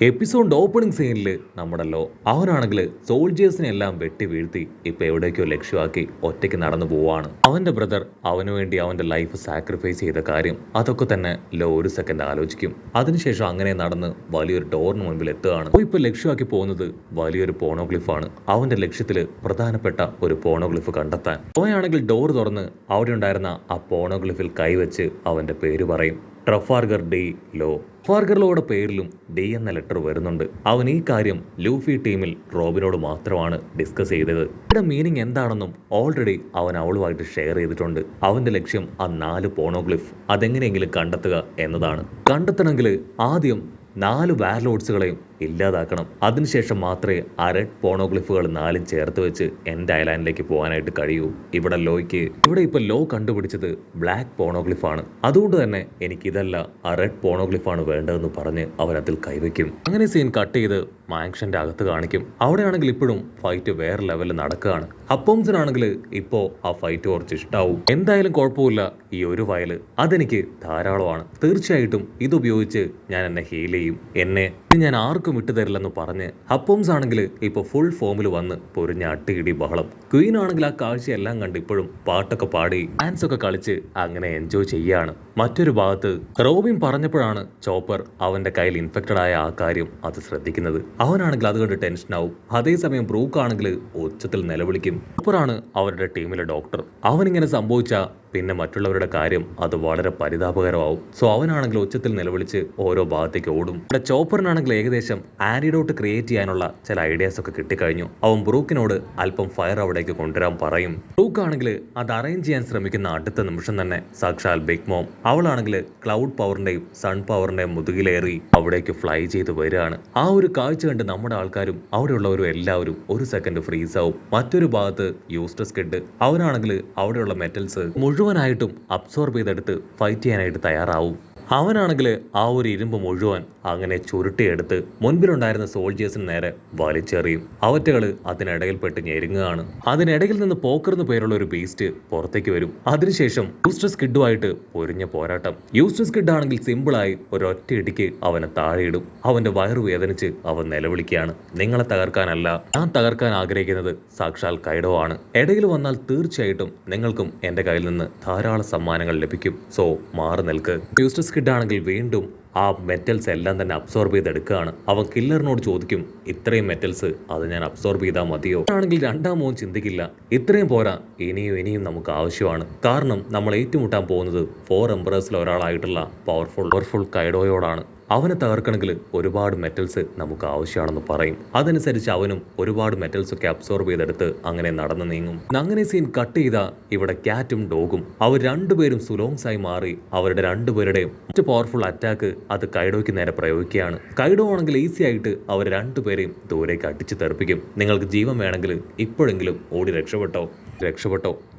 Episode opening സീനിൽ നമ്മുടല്ലോ അവനാണെങ്കിൽ സോൾജേഴ്സിനെ എല്ലാം വെട്ടി വീഴ്ത്തി ഇപ്പൊ എവിടേക്കോ ലക്ഷ്യമാക്കി ഒറ്റയ്ക്ക് നടന്നു പോവാണ്. അവന്റെ ബ്രദർ അവന് വേണ്ടി അവന്റെ ലൈഫ് സാക്രിഫൈസ് ചെയ്ത കാര്യം അതൊക്കെ തന്നെ ലോ ഒരു സെക്കൻഡ് ആലോചിക്കും. അതിനുശേഷം അങ്ങനെ നടന്ന് വലിയൊരു ഡോറിന് മുൻപിൽ എത്തുകയാണ്. ഇപ്പൊ ലക്ഷ്യമാക്കി പോകുന്നത് വലിയൊരു പോണോഗ്ലിഫാണ്. അവന്റെ ലക്ഷ്യത്തില് പ്രധാനപ്പെട്ട ഒരു പോണോഗ്ലിഫ് കണ്ടെത്താൻ. അവനാണെങ്കിൽ ഡോർ തുറന്ന് അവിടെ ഉണ്ടായിരുന്ന ആ പോണോഗ്ലിഫിൽ കൈവച്ച് അവന്റെ പേര് പറയും. ട്രഫാർഗർ ഡി ലോ. ട്രഫാർഗർ ലോയുടെ പേരിലും ഡി എന്ന ലെറ്റർ വരുന്നുണ്ട്. അവൻ ഈ കാര്യം ലൂഫി ടീമിൽ റോബിനോട് മാത്രമാണ് ഡിസ്കസ് ചെയ്തത്. ഇവിടെ മീനിങ് എന്താണെന്നും ഓൾറെഡി അവൻ അവളുമായിട്ട് ഷെയർ ചെയ്തിട്ടുണ്ട്. അവന്റെ ലക്ഷ്യം ആ 4 പോണോഗ്ലിഫ് അതെങ്ങനെയെങ്കിലും കണ്ടെത്തുക എന്നതാണ്. കണ്ടെത്തണമെങ്കിൽ ആദ്യം 4 വാർലോഡ്സുകളെയും ഇല്ലാതാക്കണം. അതിനുശേഷം മാത്രമേ ആ റെഡ് പോണോഗ്ലിഫുകൾ 4 ചേർത്ത് വെച്ച് എൻ്റെ ഐലാൻഡിലേക്ക് പോകാനായിട്ട് കഴിയൂ. ഇവിടെ ഇപ്പൊ ലോ കണ്ടുപിടിച്ചത് ബ്ലാക്ക് പോണോഗ്ലിഫാണ്. അതുകൊണ്ട് തന്നെ എനിക്കിതല്ല ആ റെഡ് പോണോഗ്ലിഫാണ് വേണ്ടതെന്ന് പറഞ്ഞ് അവൻ അതിൽ കൈവയ്ക്കും. അങ്ങനെ സീൻ കട്ട് ചെയ്ത് മാങ്ഷന്റെ അകത്ത് കാണിക്കും. അവിടെയാണെങ്കിൽ ഇപ്പോഴും ഫൈറ്റ് വേറെ ലെവലിൽ നടക്കുകയാണ്. അപ്പോംസിനാണെങ്കിൽ ഇപ്പോ ആ ഫൈറ്റ് കുറച്ച് ഇഷ്ടാവും. എന്തായാലും കുഴപ്പമില്ല, ഈ ഒരു വയല് അതെനിക്ക് ധാരാളമാണ്. തീർച്ചയായിട്ടും ഇതുപയോഗിച്ച് ഞാൻ എന്നെ ഹീൽ ചെയ്യും. എന്നെ ഞാൻ ആർക്കും വിട്ടുതരില്ലെന്ന് പറഞ്ഞ് ഹപ്പോംസ് ആണെങ്കിൽ ഇപ്പൊ ഫുൾ ഫോമിൽ വന്ന് പൊരിഞ്ഞ അട്ടിയിടി ബഹളം. ക്വീൻ ആണെങ്കിൽ ആ കാഴ്ചയെല്ലാം കണ്ട് ഇപ്പോഴും പാട്ടൊക്കെ പാടി ഡാൻസ് ഒക്കെ കളിച്ച് അങ്ങനെ എൻജോയ് ചെയ്യാണ്. മറ്റൊരു ഭാഗത്ത് റോബിൻ പറഞ്ഞപ്പോഴാണ് ചോപ്പർ അവന്റെ കയ്യിൽ ഇൻഫെക്റ്റഡ് ആയ ആ കാര്യം അത് ശ്രദ്ധിക്കുന്നത്. അവനാണെങ്കിൽ അത് കണ്ട് ടെൻഷനാവും. അതേസമയം ബ്രൂക്ക് ആണെങ്കിൽ ഉച്ചത്തിൽ നിലവിളിക്കും. ചോപ്പറാണ് അവരുടെ ടീമിലെ ഡോക്ടർ. അവനിങ്ങനെ സംഭവിച്ച പിന്നെ മറ്റുള്ളവരുടെ കാര്യം അത് വളരെ പരിതാപകരമാവും. സോ അവനാണെങ്കിൽ ഉച്ചത്തിൽ നിലവിളിച്ച് ഓരോ ഭാഗത്തേക്ക് ഓടും. ഇവിടെ ചോപ്പറിനാണെങ്കിൽ ഏകദേശം ആന്റിഡോട്ട് ക്രിയേറ്റ് ചെയ്യാനുള്ള ചില ഐഡിയാസ് ഒക്കെ കിട്ടിക്കഴിഞ്ഞു. അവൻ ബ്രൂക്കിനോട് അല്പം ഫയർ അവിടേക്ക് കൊണ്ടുവരാൻ പറയും. ബ്രൂക്ക് ആണെങ്കിൽ അത് അറേഞ്ച് ചെയ്യാൻ ശ്രമിക്കുന്ന അടുത്ത നിമിഷം തന്നെ സാക്ഷാൽ ബിഗ് മോം അവളാണെങ്കിൽ ക്ലൗഡ് പവറിന്റെയും സൺ പവറിന്റെയും മുതുകിലേറി അവിടേക്ക് ഫ്ലൈ ചെയ്ത് വരികയാണ്. ആ ഒരു കാഴ്ച കണ്ട് നമ്മുടെ ആൾക്കാരും അവിടെയുള്ളവരും എല്ലാവരും ഒരു സെക്കൻഡ് ഫ്രീസ് ആവും. മറ്റൊരു ഭാഗത്ത് യൂസ്റ്റസ് കിഡ് അവനാണെങ്കിൽ അവിടെയുള്ള മെറ്റൽസ് മുഴുവനായിട്ടും അബ്സോർബ് ചെയ്തെടുത്ത് ഫൈറ്റ് ചെയ്യാനായിട്ട് തയ്യാറാവും. അവനാണെങ്കിൽ ആ ഒരു ഇരുമ്പ് മുഴുവൻ അങ്ങനെ ചുരുട്ടിയെടുത്ത് മുൻപിലുണ്ടായിരുന്ന സോൾജേഴ്സിന് നേരെ വലിച്ചെറിയും. അവറ്റകള് അതിനിടയിൽപ്പെട്ട് ഞെരുങ്ങുകയാണ്. അതിനിടയിൽ നിന്ന് പോക്കർ എന്ന് പേരുള്ള ഒരു ബീസ്റ്റ് പുറത്തേക്ക് വരും. അതിനുശേഷം യൂസ്റ്റസ് കിഡുമായിട്ട് പൊരിഞ്ഞ പോരാട്ടം. യൂസ്റ്റസ് കിഡ് ആണെങ്കിൽ സിമ്പിളായി ഒരൊറ്റ ഇടിക്ക് അവനെ താഴെയിടും. അവന്റെ വയറു വേദനിച്ച് അവൻ നിലവിളിക്കുകയാണ്. നിങ്ങളെ തകർക്കാനല്ല, ഞാൻ തകർക്കാൻ ആഗ്രഹിക്കുന്നത് സാക്ഷാൽ കൈഡോ ആണ്. ഇടയിൽ വന്നാൽ തീർച്ചയായിട്ടും നിങ്ങൾക്കും എന്റെ കയ്യിൽ നിന്ന് ധാരാളം സമ്മാനങ്ങൾ ലഭിക്കും. സോ മാറി നിൽക്ക്. യൂസ്റ്റസ് കിഡ് ആണെങ്കിൽ വീണ്ടും ആ മെറ്റൽസ് എല്ലാം തന്നെ അബ്സോർബ് ചെയ്തെടുക്കുകയാണ്. അവൻ കില്ലറിനോട് ചോദിക്കും, ഇത്രയും മെറ്റൽസ് അത് ഞാൻ അബ്സോർബ് ചെയ്താൽ മതിയോ? ആണെങ്കിൽ രണ്ടാം മോൻ ചിന്തിക്കില്ല, ഇത്രയും പോരാ, ഇനിയും നമുക്ക് ആവശ്യമാണ്. കാരണം നമ്മൾ ഏറ്റുമുട്ടാൻ പോകുന്നത് 4 എംപറേഴ്സിൽ ഒരാളായിട്ടുള്ള പവർഫുൾ കൈഡോയോടാണ്. അവനെ തകർക്കണമെങ്കിൽ ഒരുപാട് മെറ്റൽസ് നമുക്ക് ആവശ്യമാണെന്ന് പറയും. അതനുസരിച്ച് അവനും ഒരുപാട് മെറ്റൽസ് ഒക്കെ അബ്സോർബ് ചെയ്തെടുത്ത് അങ്ങനെ നടന്നു നീങ്ങും. അങ്ങനെ സീൻ കട്ട് ചെയ്ത ഇവിടെ ക്യാറ്റും ഡോഗും അവർ രണ്ടുപേരും സുലോങ്സ് ആയി മാറി അവരുടെ രണ്ടുപേരുടെയും മറ്റ് പവർഫുൾ അറ്റാക്ക് അത് കൈഡോയ്ക്ക് നേരെ പ്രയോഗിക്കുകയാണ്. കൈഡോ ആണെങ്കിൽ ഈസി ആയിട്ട് അവർ രണ്ടുപേരെയും ദൂരേക്ക് അടിച്ചു തെറിപ്പിക്കും. നിങ്ങൾക്ക് ജീവൻ വേണമെങ്കിൽ ഇപ്പോഴെങ്കിലും ഓടി രക്ഷപ്പെട്ടോ.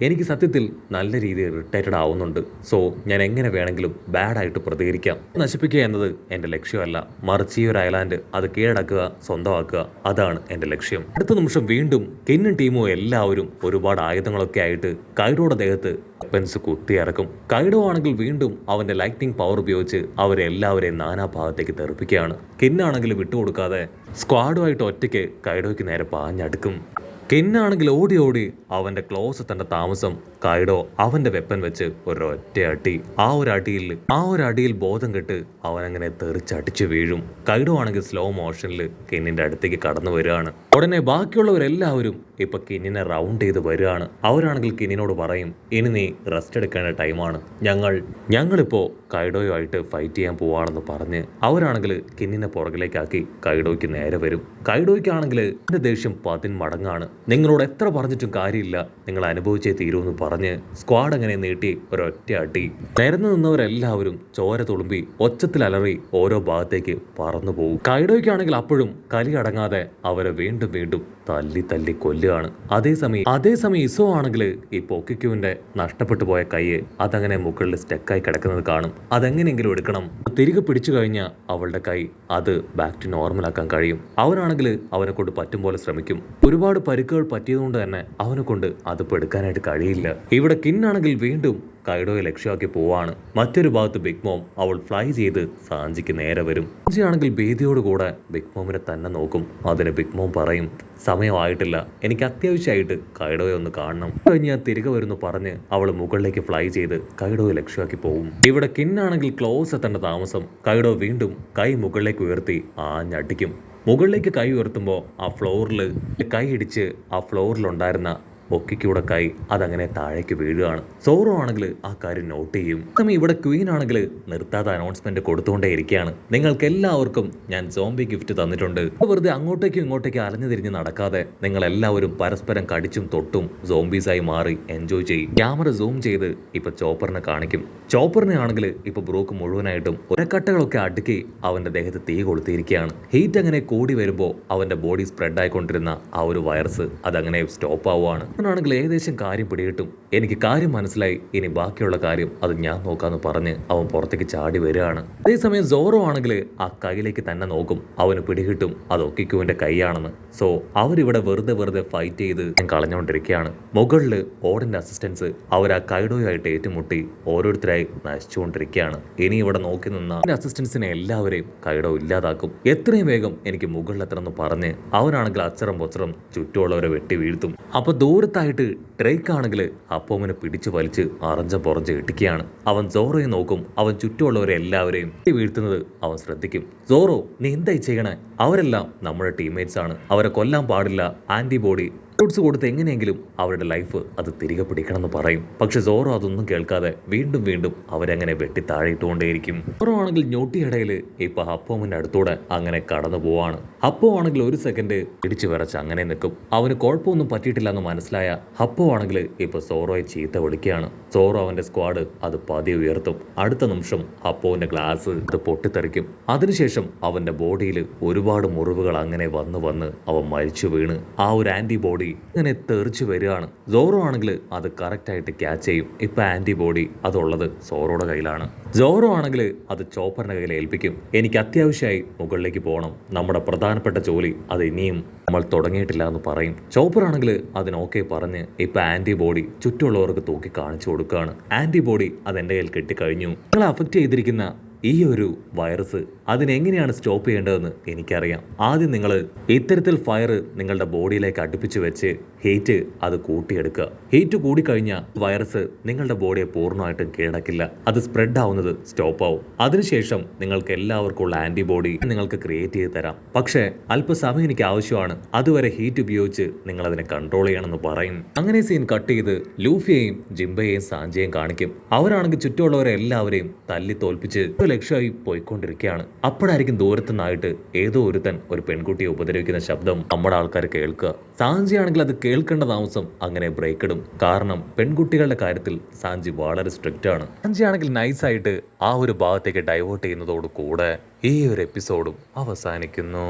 എനിക്ക് സത്യത്തിൽ നല്ല രീതിയിൽ ഇറിറ്റേറ്റഡ് ആവുന്നുണ്ട്. സോ ഞാൻ എങ്ങനെ വേണമെങ്കിലും ബാഡായിട്ട് പ്രതികരിക്കാം. നശിപ്പിക്കുക എന്നത് എൻ്റെ ലക്ഷ്യമല്ല, മറിച്ച് ഈ ഒരു ഐലാൻഡ് അത് കീഴടക്കുക, സ്വന്തമാക്കുക, അതാണ് എൻ്റെ ലക്ഷ്യം. അടുത്ത നിമിഷം വീണ്ടും കിന്നും ടീമും എല്ലാവരും ഒരുപാട് ആയുധങ്ങളൊക്കെ ആയിട്ട് കൈഡോയുടെ ദേഹത്ത് വെപ്പൻസ് കുത്തിയിറക്കും. കൈഡോ ആണെങ്കിൽ വീണ്ടും അവന്റെ ലൈറ്റിംഗ് പവർ ഉപയോഗിച്ച് അവരെല്ലാവരെയും നാനാഭാഗത്തേക്ക് തെറിപ്പിക്കുകയാണ്. കിന്നാണെങ്കിൽ വിട്ടുകൊടുക്കാതെ സ്ക്വാഡുമായിട്ട് ഒറ്റയ്ക്ക് കൈഡോയ്ക്ക് നേരെ പാഞ്ഞടുക്കും. കിന്നാണെങ്കിൽ ഓടി അവന്റെ ക്ലോസ് തന്റെ താമസം കൈഡോ അവന്റെ വെപ്പൻ വെച്ച് ഒരൊറ്റ അടി. ആ ഒരു അടിയിൽ ബോധം കെട്ട് അവനങ്ങനെ തെറിച്ചടിച്ചു വീഴും. കൈഡോ ആണെങ്കിൽ സ്ലോ മോഷനിൽ കിന്നിന്റെ അടുത്തേക്ക് കടന്നു വരികയാണ്. ഉടനെ ബാക്കിയുള്ളവരെല്ലാവരും ഇപ്പൊ കിന്നിനെ റൗണ്ട് ചെയ്ത് വരികയാണ്. അവരാണെങ്കിൽ കിന്നിനോട് പറയും, ഇനി നീ റെസ്റ്റ് എടുക്കേണ്ട ടൈമാണ്, ഞങ്ങളിപ്പോ കൈഡോയുമായിട്ട് ഫൈറ്റ് ചെയ്യാൻ പോവാണെന്ന് പറഞ്ഞ് അവരാണെങ്കിൽ കിന്നിനെ പുറകിലേക്കാക്കി കൈഡോയ്ക്ക് നേരെ വരും. കൈഡോയ്ക്കാണെങ്കിൽ എന്റെ ദേഷ്യം 10 മടങ്ങാണ്. നിങ്ങളോട് എത്ര പറഞ്ഞിട്ടും കാര്യമില്ല, നിങ്ങൾ അനുഭവിച്ചേ തീരുമെന്ന് പറഞ്ഞ് സ്ക്വാഡ് അങ്ങനെ നീട്ടി ഒരൊറ്റ അടി. നിരന്നു നിന്നവരെല്ലാവരും ചോര തുളുമ്പി ഒച്ചത്തിൽ അലറി ഓരോ ഭാഗത്തേക്ക് പറന്നു പോകും. കൈഡോയ്ക്കാണെങ്കിൽ അപ്പോഴും കലി അടങ്ങാതെ അവരെ വീണ്ടും തല്ലി കൊല്ലുകയാണ്. അതേസമയം ഇസോ ആണെങ്കിൽ ഈ പൊക്കിക്യുവിന്റെ നഷ്ടപ്പെട്ടു പോയ കൈയെ അതങ്ങനെ മുകളിൽ സ്റ്റക്കായി കിടക്കുന്നത് കാണും. അതെങ്ങനെയെങ്കിലും എടുക്കണം. തിരികെ പിടിച്ചു കഴിഞ്ഞാൽ അവളുടെ കൈ അത് ബാക്ക് ടു നോർമൽ ആക്കാൻ കഴിയും. അവനാണെങ്കിൽ അവനെ കൊണ്ട് പറ്റും പോലെ ശ്രമിക്കും. ഒരുപാട് പരിക്കുകൾ പറ്റിയതുകൊണ്ട് തന്നെ അവനെ കൊണ്ട് അതിപ്പോൾ എടുക്കാനായിട്ട് കഴിയില്ല. ഇവിടെ കിന്നാണെങ്കിൽ വീണ്ടും കൈഡോയെ ലക്ഷ്യമാക്കി പോവാണ്. മറ്റൊരു ഭാഗത്ത് ബിഗ് മോം അവൾ ഫ്ലൈ ചെയ്ത് സാഞ്ചിക്ക് നേരെ വരും. സാഞ്ചിയാണെങ്കിൽ ഭീതിയോടുകൂടെ ബിഗ് മോമിനെ തന്നെ നോക്കും. അതിന് ബിഗ് മോം പറയും, സമയമായിട്ടില്ല, എനിക്ക് അത്യാവശ്യമായിട്ട് കൈഡോയെ ഒന്ന് കാണണം. കഴിഞ്ഞ് ഞാൻ തിരികെ വരുന്നു പറഞ്ഞ് അവൾ മുകളിലേക്ക് ഫ്ലൈ ചെയ്ത് കൈഡോയെ ലക്ഷ്യമാക്കി പോകും. ഇവിടെ കിന്നാണെങ്കിൽ ക്ലോസ് എത്തേണ്ട താമസം കൈഡോ വീണ്ടും കൈ മുകളിലേക്ക് ഉയർത്തി ആഞ്ഞടിക്കും. മുകളിലേക്ക് കൈ ഉയർത്തുമ്പോൾ ആ ഫ്ലോറിൽ കൈ ഇടിച്ച് ആ ഫ്ലോറിലുണ്ടായിരുന്ന ബൊക്കിക്കൂടെ കൈ അതങ്ങനെ താഴേക്ക് വീഴുകയാണ്. സോറോ ആണെങ്കിൽ ആ കാര്യം നോട്ട് ചെയ്യും. സമയം ഇവിടെ ക്വീൻ ആണെങ്കിൽ നിർത്താതെ അനൗൺസ്മെന്റ് കൊടുത്തുകൊണ്ടേ ഇരിക്കുകയാണ്. നിങ്ങൾക്ക് എല്ലാവർക്കും ഞാൻ സോംബി ഗിഫ്റ്റ് തന്നിട്ടുണ്ട്. വെറുതെ അങ്ങോട്ടേക്കും ഇങ്ങോട്ടേക്കും അലഞ്ഞു തിരിഞ്ഞ് നടക്കാതെ നിങ്ങൾ എല്ലാവരും പരസ്പരം കടിച്ചും തൊട്ടും സോംബീസായി മാറി എൻജോയ് ചെയ്യും. ക്യാമറ സൂം ചെയ്ത് ഇപ്പൊ ചോപ്പറിനെ കാണിക്കും. ചോപ്പറിനെ ആണെങ്കിൽ ഇപ്പൊ ബ്രൂക്ക് മുഴുവനായിട്ടും ഒരക്കട്ടകളൊക്കെ അടുക്കി അവന്റെ ദേഹത്ത് തീ കൊളുത്തിയിരിക്കുകയാണ്. ഹീറ്റ് അങ്ങനെ കൂടി വരുമ്പോൾ അവന്റെ ബോഡി സ്പ്രെഡ് ആയിക്കൊണ്ടിരുന്ന ആ ഒരു വൈറസ് അതങ്ങനെ സ്റ്റോപ്പ് ആവുകയാണ്. ണെങ്കിൽ ഏകദേശം കാര്യം പിടികിട്ടും. എനിക്ക് കാര്യം മനസ്സിലായി, ഇനി ബാക്കിയുള്ള കാര്യം അത് ഞാൻ നോക്കാന്ന് പറഞ്ഞ് അവൻ പുറത്തേക്ക് ചാടി വരികയാണ്. അതേസമയം സോറോ ആണെങ്കിൽ ആ കൈയിലേക്ക് തന്നെ നോക്കും. അവന് പിടികിട്ടും അത് ഒക്കിക്കുവിന്റെ കൈയാണെന്ന്. സോ അവരിവിടെ വെറുതെ ഫൈറ്റ് ചെയ്ത് കളഞ്ഞുകൊണ്ടിരിക്കുകയാണ്. മുകളില് ഓടിന്റെ അസിസ്റ്റൻസ് അവർ ആ കൈഡോയായിട്ട് ഏറ്റുമുട്ടി ഓരോരുത്തരായി നശിച്ചുകൊണ്ടിരിക്കുകയാണ്. ഇനി ഇവിടെ നോക്കി നിന്ന അസിസ്റ്റൻസിനെ എല്ലാവരെയും കൈഡോ ഇല്ലാതാക്കും. എത്രയും വേഗം എനിക്ക് മുകളിലെത്തണമെന്ന് പറഞ്ഞ് അവനാണെങ്കിൽ അച്ചറം പൊച്ചറം ചുറ്റുമുള്ളവരെ വെട്ടി വീഴ്ത്തും. അപ്പൊ ദൂരത്തായിട്ട് ഡ്രേക്ക് ആണെങ്കിൽ അപ്പോമനെ പിടിച്ചു വലിച്ച് അറഞ്ച ഇട്ടിക്കുകയാണ്. അവൻ സോറോയെ നോക്കും. അവൻ ചുറ്റുമുള്ളവരെ എല്ലാവരെയും വീഴ്ത്തുന്നത് അവൻ ശ്രദ്ധിക്കും. സോറോ, നീ എന്തായി ചെയ്യണേ? അവരെല്ലാം നമ്മുടെ ടീംമേറ്റ്സ് ആണ്, അവരെ കൊല്ലാൻ പാടില്ല. ആന്റിബോഡി ഫ്രൂട്ട്സ് കൊടുത്ത് എങ്ങനെയെങ്കിലും അവരുടെ ലൈഫ് അത് തിരികെ പിടിക്കണമെന്ന് പറയും. പക്ഷെ സോറോ അതൊന്നും കേൾക്കാതെ വീണ്ടും അവരങ്ങനെ വെട്ടി താഴെയിട്ടുകൊണ്ടേയിരിക്കും. സോറോ ആണെങ്കിൽ ഞൊട്ടിയിടയിൽ ഇപ്പൊ ഹപ്പോമിന്റെ അടുത്തൂടെ അങ്ങനെ കടന്നു പോവാണ്. ഹപ്പോ ആണെങ്കിൽ ഒരു സെക്കൻഡ് ഇടിച്ചു വിറച്ച് അങ്ങനെ നിൽക്കും. അവന് കുഴപ്പമൊന്നും പറ്റിയിട്ടില്ല എന്ന് മനസ്സിലായ ഹപ്പോ ആണെങ്കിൽ ഇപ്പൊ സോറോയെ ചീത്ത വിളിക്കുകയാണ്. സോറോ അവന്റെ സ്ക്വാഡ് അത് പതിയെ ഉയർത്തും. അടുത്ത നിമിഷം ഹപ്പോവിന്റെ ഗ്ലാസ് ഇത് പൊട്ടിത്തെറിക്കും. അതിനുശേഷം അവന്റെ ബോഡിയിൽ ഒരുപാട് മുറിവുകൾ അങ്ങനെ വന്ന് അവൻ മരിച്ചു വീണ് ആ ഒരു ആന്റിബോഡി ഇങ്ങനെ തെറിച്ചു വരികയാണ്. സോറോ ആണെങ്കിൽ അത് കറക്റ്റ് ആയിട്ട് ക്യാച്ച് ചെയ്യും. ഇപ്പൊ ആന്റിബോഡി അതുള്ളത് സോറോയുടെ കയ്യിലാണ്. സോറോ ആണെങ്കിൽ അത് ചോപ്പറിന്റെ കയ്യിൽ ഏൽപ്പിക്കും. എനിക്ക് അത്യാവശ്യമായി മുകളിലേക്ക് പോകണം, നമ്മുടെ പ്രധാനപ്പെട്ട ജോലി അത് ഇനിയും നമ്മൾ തുടങ്ങിയിട്ടില്ല എന്ന് പറയും. ചോപ്പർ ആണെങ്കിൽ അതിനോക്കെ പറഞ്ഞ് ഇപ്പൊ ആന്റിബോഡി ചുറ്റുമുള്ളവർക്ക് തൂക്കി കാണിച്ചു കൊടുക്കുകയാണ്. ആന്റിബോഡി അത് എന്റെ കയ്യിൽ കെട്ടിക്കഴിഞ്ഞു. നിങ്ങളെ അഫക്റ്റ് ചെയ്തിരിക്കുന്ന ഈ ഒരു വൈറസ് അതിനെങ്ങനെയാണ് സ്റ്റോപ്പ് ചെയ്യേണ്ടതെന്ന് എനിക്കറിയാം. ആദ്യം നിങ്ങൾ ഇത്തരത്തിൽ ഫയർ നിങ്ങളുടെ ബോഡിയിലേക്ക് അടുപ്പിച്ച് വെച്ച് ഹീറ്റ് അത് കൂട്ടിയെടുക്കുക. ഹീറ്റ് കൂടിക്കഴിഞ്ഞാൽ വൈറസ് നിങ്ങളുടെ ബോഡിയെ പൂർണ്ണമായിട്ടും കീഴടക്കില്ല, അത് സ്പ്രെഡ് ആവുന്നത് സ്റ്റോപ്പ് ആവും. അതിനുശേഷം നിങ്ങൾക്ക് എല്ലാവർക്കും ഉള്ള ആന്റിബോഡി നിങ്ങൾക്ക് ക്രിയേറ്റ് ചെയ്ത് തരാം. പക്ഷേ അല്പസമയം എനിക്ക് ആവശ്യമാണ്, അതുവരെ ഹീറ്റ് ഉപയോഗിച്ച് നിങ്ങൾ അതിനെ കൺട്രോൾ ചെയ്യണമെന്ന് പറയും. അങ്ങനെ സീൻ കട്ട് ചെയ്ത് ലൂഫിയെയും ജിംബയെയും സാഞ്ചയെയും കാണിക്കും. അവരാണെങ്കിൽ ചുറ്റുമുള്ളവരെ എല്ലാവരെയും തല്ലി തോൽപ്പിച്ച് ലക്ഷ്യമായി പോയിക്കൊണ്ടിരിക്കുകയാണ്. അപ്പോഴായിരിക്കും ദൂരത്തുനിന്നായിട്ട് ഏതോ ഒരുത്തൻ ഒരു പെൺകുട്ടിയെ ഉപദ്രവിക്കുന്ന ശബ്ദം നമ്മുടെ ആൾക്കാർ കേൾക്കുക. സാഞ്ചിയാണെങ്കിൽ അത് കേൾക്കേണ്ട താമസം അങ്ങനെ ബ്രേക്ക് ഇടും. കാരണം പെൺകുട്ടികളുടെ കാര്യത്തിൽ സാഞ്ചി വളരെ സ്ട്രിക്റ്റ് ആണ്. സാഞ്ചിയാണെങ്കിൽ നൈസായിട്ട് ആ ഒരു ഭാഗത്തേക്ക് ഡൈവേർട്ട് ചെയ്യുന്നതോട് കൂടെ ഈ ഒരു എപ്പിസോഡും അവസാനിക്കുന്നു.